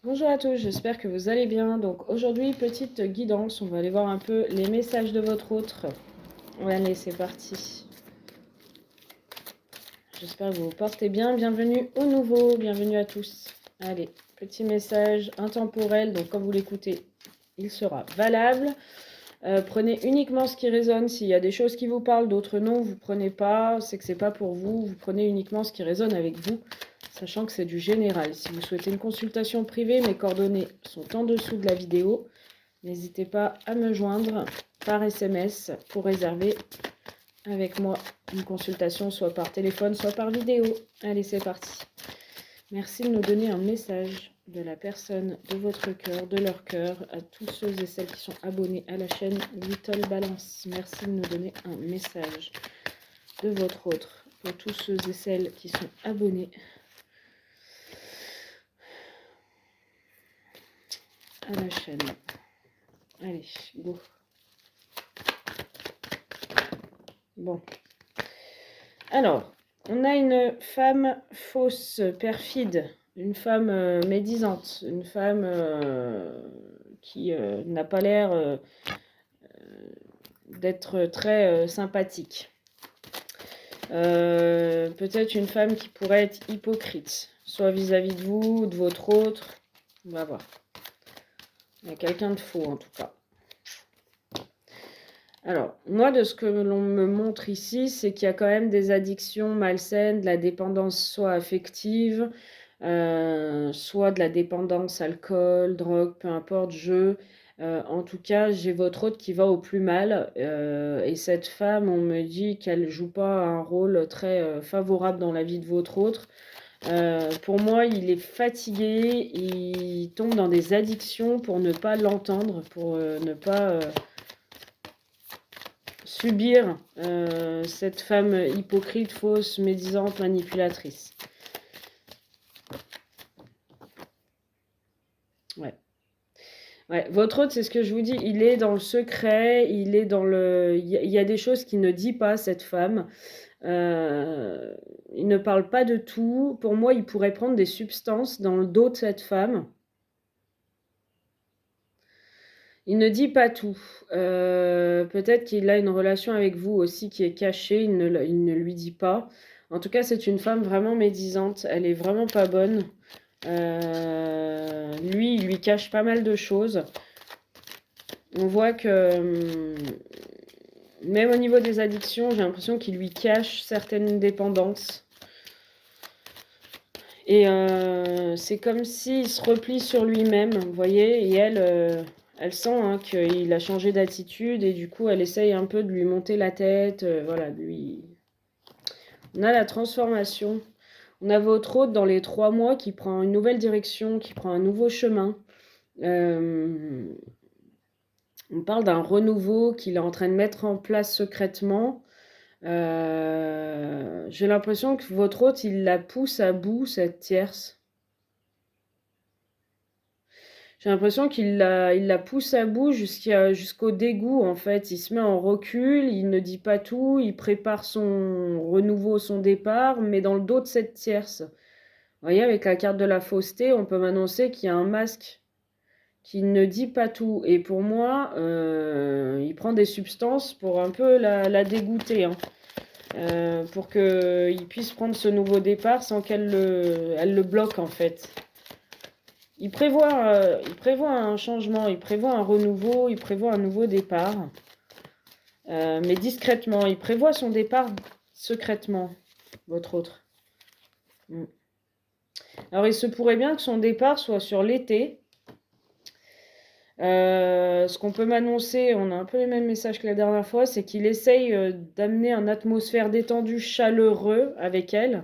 Bonjour à tous, j'espère que vous allez bien. Donc aujourd'hui, petite guidance, on va aller voir un peu les messages de votre autre. Allez, c'est parti. J'espère que vous vous portez bien. Bienvenue au nouveau, bienvenue à tous. Allez, petit message intemporel, donc quand vous l'écoutez, il sera valable. Prenez uniquement ce qui résonne. S'il y a des choses qui vous parlent, d'autres non, vous prenez pas, c'est que c'est pas pour vous. Vous prenez uniquement ce qui résonne avec vous, sachant que c'est du général. Si vous souhaitez une consultation privée, mes coordonnées sont en dessous de la vidéo. N'hésitez pas à me joindre par SMS pour réserver avec moi une consultation, soit par téléphone, soit par vidéo. Allez, c'est parti. Merci de nous donner un message de la personne de votre cœur, de leur cœur, à tous ceux et celles qui sont abonnés à la chaîne Little Balance. Merci de nous donner un message de votre autre pour tous ceux et celles qui sont abonnés à la chaîne. Allez, go. Bon. Alors, on a une femme fausse, perfide, une femme médisante, une femme qui n'a pas l'air d'être très sympathique. Peut-être une femme qui pourrait être hypocrite, soit vis-à-vis de vous ou de votre autre. On va voir. Il y a quelqu'un de faux en tout cas. Alors, moi, de ce que l'on me montre ici, c'est qu'il y a quand même des addictions malsaines, de la dépendance soit affective, soit de la dépendance alcool, drogue, peu importe, jeu. En tout cas, j'ai votre hôte qui va au plus mal. Et cette femme, on me dit qu'elle joue pas un rôle très favorable dans la vie de votre autre. Pour moi, il est fatigué, il tombe dans des addictions pour ne pas l'entendre, pour ne pas subir cette femme hypocrite, fausse, médisante, manipulatrice. Ouais. Ouais, votre hôte, c'est ce que je vous dis, il est dans le secret, il est dans le... Il y a des choses qu'il ne dit pas, cette femme. Il ne parle pas de tout. Pour moi, il pourrait prendre des substances dans le dos de cette femme. Il ne dit pas tout. Peut-être qu'il a une relation avec vous aussi qui est cachée, il ne lui dit pas. En tout cas, c'est une femme vraiment médisante, elle est vraiment pas bonne. Lui, il lui cache pas mal de choses. On voit que, même au niveau des addictions, j'ai l'impression qu'il lui cache certaines dépendances. Et c'est comme s'il se replie sur lui-même, vous voyez, et elle sent hein, qu'il a changé d'attitude, et du coup, elle essaye un peu de lui monter la tête, voilà, de lui... On a la transformation. On a votre hôte dans les 3 mois qui prend une nouvelle direction, qui prend un nouveau chemin. On parle d'un renouveau qu'il est en train de mettre en place secrètement. J'ai l'impression que votre hôte, il la pousse à bout, cette tierce. J'ai l'impression qu'il la pousse à bout jusqu'au dégoût, en fait. Il se met en recul, il ne dit pas tout, il prépare son renouveau, son départ, mais dans le dos de cette tierce. Vous voyez, avec la carte de la fausseté, on peut m'annoncer qu'il y a un masque qui ne dit pas tout. Et pour moi, il prend des substances pour un peu la dégoûter, hein. Pour qu'il puisse prendre ce nouveau départ sans elle le bloque, en fait. Il prévoit un changement, il prévoit un renouveau, il prévoit un nouveau départ. Mais discrètement, il prévoit son départ secrètement, votre autre. Alors il se pourrait bien que son départ soit sur l'été. Ce qu'on peut m'annoncer, on a un peu les mêmes messages que la dernière fois, c'est qu'il essaye d'amener une atmosphère détendue, chaleureux avec elle,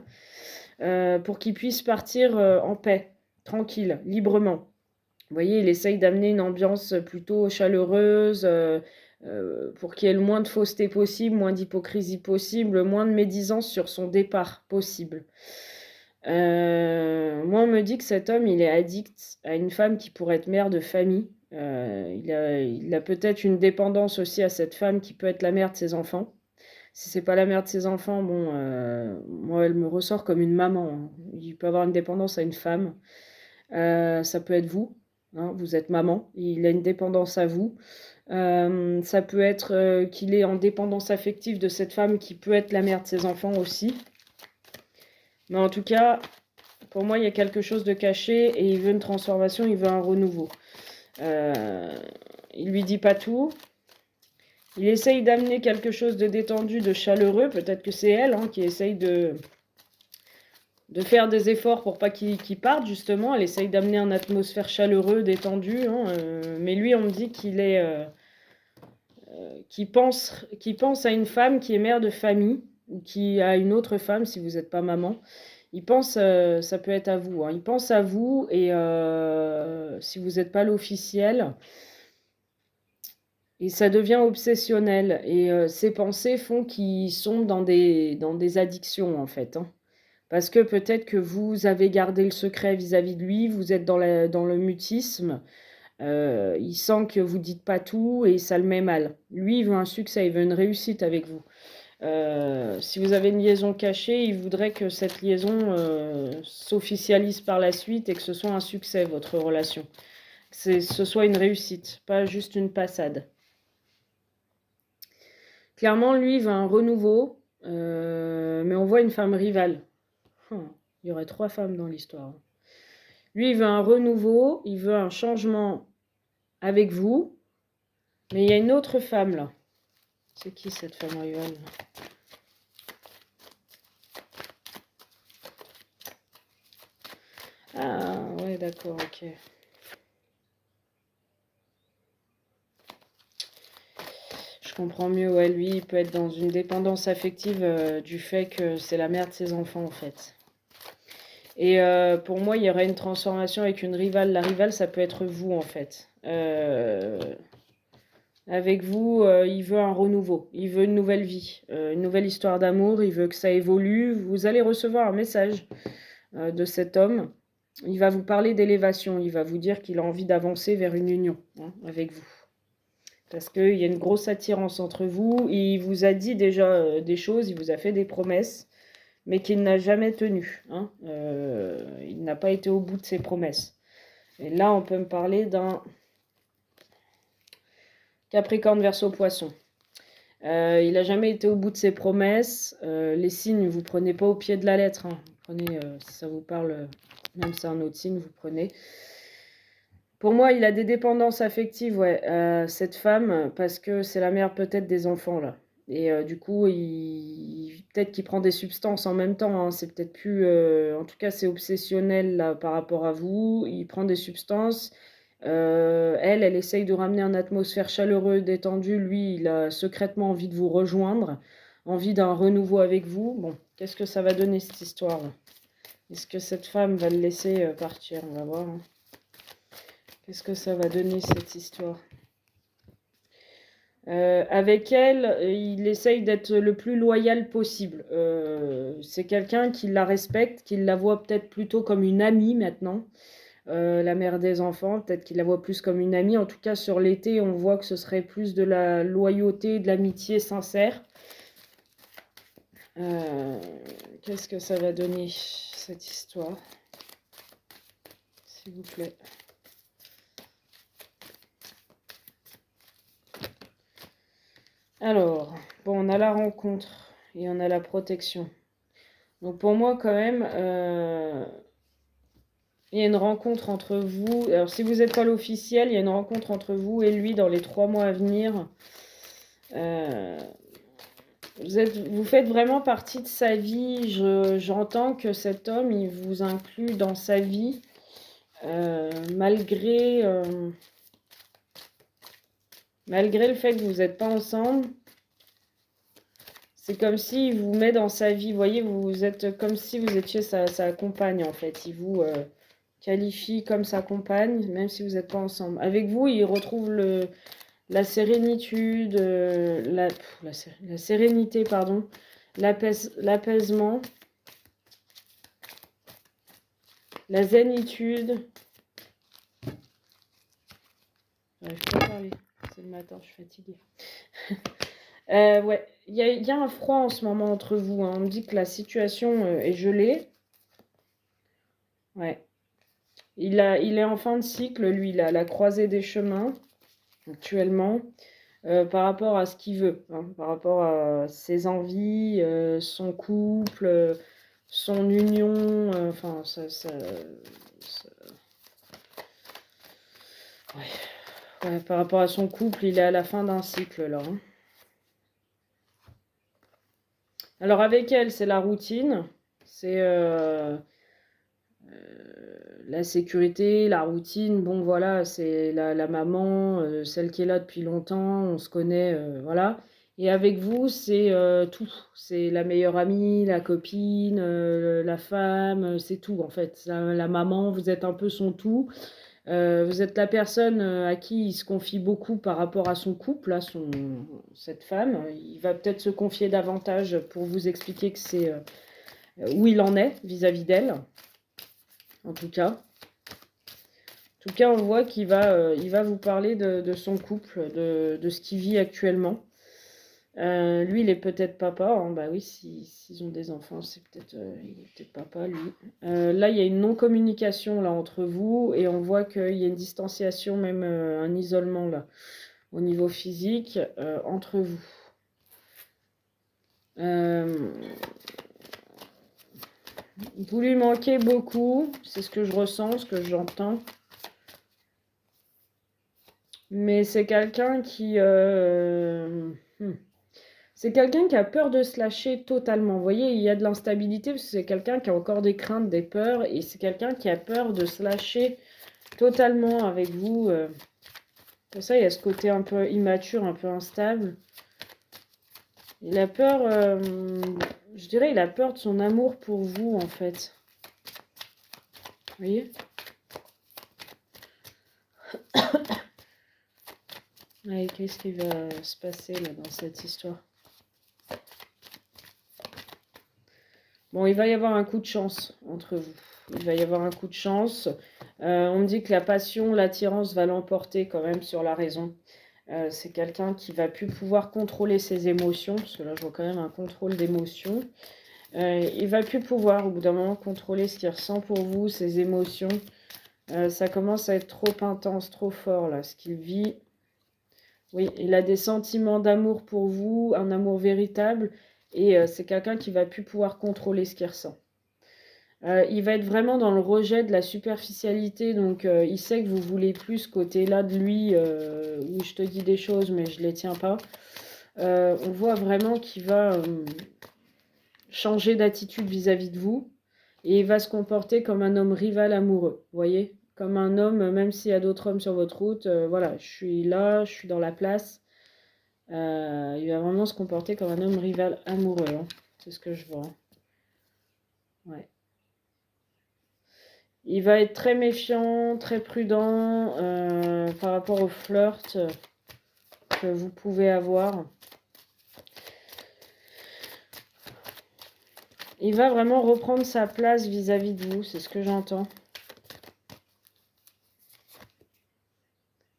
pour qu'il puisse partir en paix, tranquille, librement. Vous voyez, il essaye d'amener une ambiance plutôt chaleureuse, pour qu'il y ait le moins de fausseté possible, moins d'hypocrisie possible, moins de médisance sur son départ possible. Moi, on me dit que cet homme, il est addict à une femme qui pourrait être mère de famille. Il a peut-être une dépendance aussi à cette femme qui peut être la mère de ses enfants. Si c'est pas la mère de ses enfants, bon, moi, elle me ressort comme une maman, hein. Il peut avoir une dépendance à une femme. Ça peut être vous, hein, vous êtes maman, il a une dépendance à vous. Ça peut être qu'il est en dépendance affective de cette femme qui peut être la mère de ses enfants aussi. Mais en tout cas, pour moi, il y a quelque chose de caché et il veut une transformation, il veut un renouveau. Il lui dit pas tout. Il essaye d'amener quelque chose de détendu, de chaleureux. Peut-être que c'est elle, hein, qui essaye de faire des efforts pour pas qu'il parte, justement. Elle essaye d'amener une atmosphère chaleureuse, détendue. Hein, mais lui, on me dit qu'il est... qui pense à une femme qui est mère de famille, ou qui a une autre femme, si vous n'êtes pas maman. Il pense, ça peut être à vous, hein. Il pense à vous et si vous n'êtes pas l'officiel, et ça devient obsessionnel. Et ces pensées font qu'ils sont dans des addictions, en fait, hein. Parce que peut-être que vous avez gardé le secret vis-à-vis de lui, vous êtes dans le mutisme. Il sent que vous dites pas tout et ça le met mal. Lui, il veut un succès, il veut une réussite avec vous. Si vous avez une liaison cachée, il voudrait que cette liaison s'officialise par la suite et que ce soit un succès, votre relation. Que ce soit une réussite, pas juste une passade. Clairement, lui, il veut un renouveau, mais on voit une femme rivale. Il y aurait 3 femmes dans l'histoire. Lui, il veut un renouveau, il veut un changement avec vous, mais il y a une autre femme là. C'est qui cette femme rivale? Ah, ouais, d'accord, ok. Je comprends mieux, ouais, lui, il peut être dans une dépendance affective du fait que c'est la mère de ses enfants, en fait. Et pour moi, il y aurait une transformation avec une rivale. La rivale, ça peut être vous, en fait. Avec vous, il veut un renouveau, il veut une nouvelle vie, une nouvelle histoire d'amour, il veut que ça évolue. Vous allez recevoir un message de cet homme. Il va vous parler d'élévation, il va vous dire qu'il a envie d'avancer vers une union, hein, avec vous. Parce qu'il y a une grosse attirance entre vous. Il vous a dit déjà des choses, il vous a fait des promesses, mais qu'il n'a jamais tenu, hein. Il n'a pas été au bout de ses promesses. Et là, on peut me parler d'un Capricorne Verseau Poisson. Il n'a jamais été au bout de ses promesses. Les signes, vous ne prenez pas au pied de la lettre, hein. Vous prenez, si ça vous parle, même si c'est un autre signe, vous prenez. Pour moi, il a des dépendances affectives, ouais, cette femme, parce que c'est la mère peut-être des enfants, là. Et du coup, peut-être qu'il prend des substances en même temps, hein. C'est peut-être plus... en tout cas, c'est obsessionnel, là, par rapport à vous. Il prend des substances. Elle essaye de ramener une atmosphère chaleureuse, détendue. Lui, il a secrètement envie de vous rejoindre, envie d'un renouveau avec vous. Bon, qu'est-ce que ça va donner, cette histoire-là? Est-ce que cette femme va le laisser partir? On va voir, hein. Qu'est-ce que ça va donner, cette histoire? Avec elle, il essaye d'être le plus loyal possible. C'est quelqu'un qui la respecte, qui la voit peut-être plutôt comme une amie maintenant. La mère des enfants, peut-être qu'il la voit plus comme une amie. En tout cas, sur l'été, on voit que ce serait plus de la loyauté, de l'amitié sincère. Qu'est-ce que ça va donner, cette histoire? S'il vous plaît. Alors, bon, on a la rencontre et on a la protection. Donc pour moi, quand même, il y a une rencontre entre vous. Alors si vous n'êtes pas l'officiel, il y a une rencontre entre vous et lui dans les 3 mois à venir. Vous faites vraiment partie de sa vie. J'entends que cet homme, il vous inclut dans sa vie, malgré le fait que vous n'êtes pas ensemble. C'est comme s'il vous met dans sa vie. Vous voyez, vous êtes comme si vous étiez sa compagne, en fait. Il vous qualifie comme sa compagne, même si vous n'êtes pas ensemble. Avec vous, il retrouve la sérénitude, la sérénité, pardon, l'apaisement, la zénitude. J'arrive pas à parler, c'est le matin, je suis fatiguée. Ouais, il y a un froid en ce moment entre vous, hein. On me dit que la situation est gelée. Ouais. Il est en fin de cycle, lui, il est à la croisée des chemins, actuellement, par rapport à ce qu'il veut, hein, par rapport à ses envies, son couple, son union, enfin, ouais, par rapport à son couple, il est à la fin d'un cycle, là, hein. Alors, avec elle, c'est la routine, c'est la sécurité, la routine. Bon, voilà, c'est la maman, celle qui est là depuis longtemps, on se connaît, voilà. Et avec vous, c'est tout. C'est la meilleure amie, la copine, la femme, c'est tout, en fait. La maman, vous êtes un peu son tout. Vous êtes la personne à qui il se confie beaucoup par rapport à son couple, là, cette femme. Il va peut-être se confier davantage pour vous expliquer que c'est où il en est vis-à-vis d'elle, en tout cas. En tout cas, on voit qu'il va, il va vous parler de son couple, de ce qu'il vit actuellement. Lui, il est peut-être papa, hein. Bah oui, s'ils ont des enfants, c'est peut-être, il est peut-être papa, lui. Là, il y a une non-communication là entre vous et on voit qu'il y a une distanciation, même un isolement là, au niveau physique, entre vous. Vous lui manquez beaucoup, c'est ce que je ressens, ce que j'entends. Mais c'est quelqu'un qui... C'est quelqu'un qui a peur de se lâcher totalement. Vous voyez, il y a de l'instabilité parce que c'est quelqu'un qui a encore des craintes, des peurs. Et c'est quelqu'un qui a peur de se lâcher totalement avec vous. Pour ça, il y a ce côté un peu immature, un peu instable. Il a peur, je dirais, il a peur de son amour pour vous, en fait. Vous voyez? Allez, qu'est-ce qui va se passer là dans cette histoire? Bon, il va y avoir un coup de chance entre vous. Il va y avoir un coup de chance. On me dit que la passion, l'attirance va l'emporter quand même sur la raison. C'est quelqu'un qui va plus pouvoir contrôler ses émotions, parce que là je vois quand même un contrôle d'émotions. Il va plus pouvoir au bout d'un moment contrôler ce qu'il ressent pour vous, ses émotions. Ça commence à être trop intense, trop fort là, ce qu'il vit. Oui, il a des sentiments d'amour pour vous, un amour véritable, et c'est quelqu'un qui va plus pouvoir contrôler ce qu'il ressent. Il va être vraiment dans le rejet de la superficialité, donc il sait que vous voulez plus ce côté-là de lui, où je te dis des choses mais je les tiens pas. On voit vraiment qu'il va changer d'attitude vis-à-vis de vous, et il va se comporter comme un homme rival amoureux, vous voyez? Comme un homme, même s'il y a d'autres hommes sur votre route, voilà, je suis là, je suis dans la place. Il va vraiment se comporter comme un homme rival amoureux, hein. C'est ce que je vois, hein. Ouais. Il va être très méfiant, très prudent par rapport au flirt que vous pouvez avoir. Il va vraiment reprendre sa place vis-à-vis de vous, c'est ce que j'entends.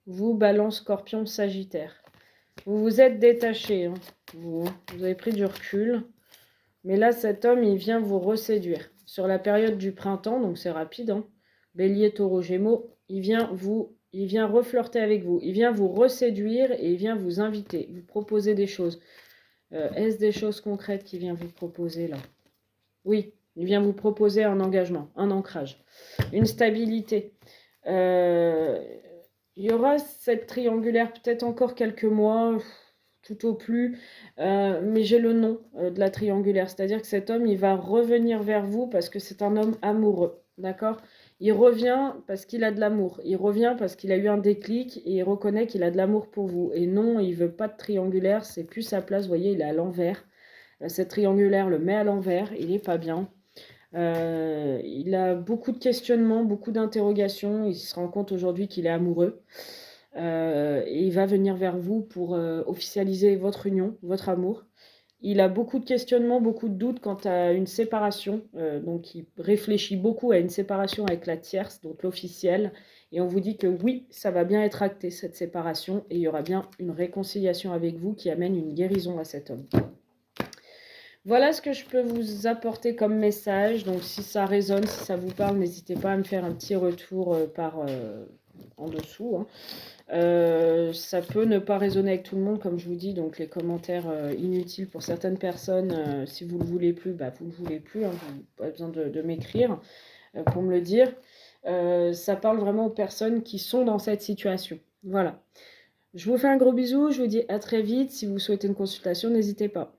Vous, Balance, Scorpion, Sagittaire. Vous vous êtes détaché, hein, vous avez pris du recul. Mais là, cet homme, il vient vous reséduire. Sur la période du printemps, donc c'est rapide, hein, Bélier, Taureau, Gémeaux, il vient reflirter avec vous. Il vient vous reséduire et il vient vous inviter, vous proposer des choses. Est-ce des choses concrètes qu'il vient vous proposer là? Oui, il vient vous proposer un engagement, un ancrage, une stabilité. Il y aura cette triangulaire peut-être encore quelques mois, tout au plus, mais j'ai le nom de la triangulaire, c'est-à-dire que cet homme, il va revenir vers vous parce que c'est un homme amoureux, d'accord? Il revient parce qu'il a de l'amour, il revient parce qu'il a eu un déclic et il reconnaît qu'il a de l'amour pour vous. Et non, il veut pas de triangulaire, c'est plus sa place, vous voyez, il est à l'envers. Cette triangulaire le met à l'envers, il n'est pas bien. Il a beaucoup de questionnements, beaucoup d'interrogations, il se rend compte aujourd'hui qu'il est amoureux. Et il va venir vers vous pour officialiser votre union, votre amour. Il a beaucoup de questionnements, beaucoup de doutes quant à une séparation. Donc il réfléchit beaucoup à une séparation avec la tierce, donc l'officielle. Et on vous dit que oui, ça va bien être acté, cette séparation. Et il y aura bien une réconciliation avec vous qui amène une guérison à cet homme. Voilà ce que je peux vous apporter comme message. Donc si ça résonne, si ça vous parle, n'hésitez pas à me faire un petit retour en dessous, hein. Ça peut ne pas résonner avec tout le monde, comme je vous dis, donc les commentaires inutiles pour certaines personnes, si vous ne le voulez plus, bah, vous ne le voulez plus, hein, vous n'avez pas besoin de m'écrire pour me le dire. Ça parle vraiment aux personnes qui sont dans cette situation. Voilà. Je vous fais un gros bisou, je vous dis à très vite. Si vous souhaitez une consultation, n'hésitez pas.